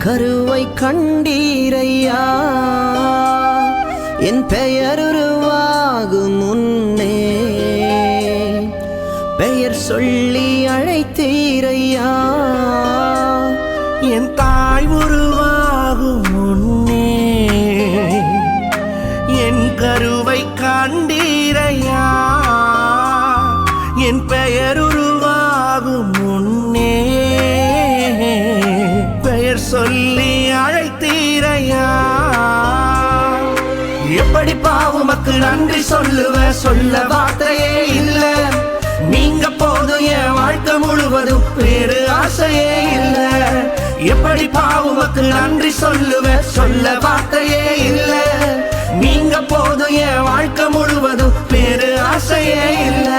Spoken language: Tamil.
கருவை கண்டீரையா என் பெயர் உருவாகும் முன்னே பெயர் சொல்லி அழைத்தீரையா என் தாய் உருவாகும் முன்னே என் கருவை கண்டீரையா என் பெயர் உருவாகும் முன்னே பெயர் சொல்லி அழைத்தீரையா எப்படி பாவுமக்கு நன்றி சொல்ல வார்த்தையே இல்ல நீங்க போதும் என் வாழ்க்கை முழுவதும் வேறு ஆசையே இல்ல எப்படி பாவுமக்கு நன்றி சொல்ல வார்த்தையே இல்ல நீங்க போதும் என் வாழ்க்கை முழுவதும் வேறு ஆசையே இல்ல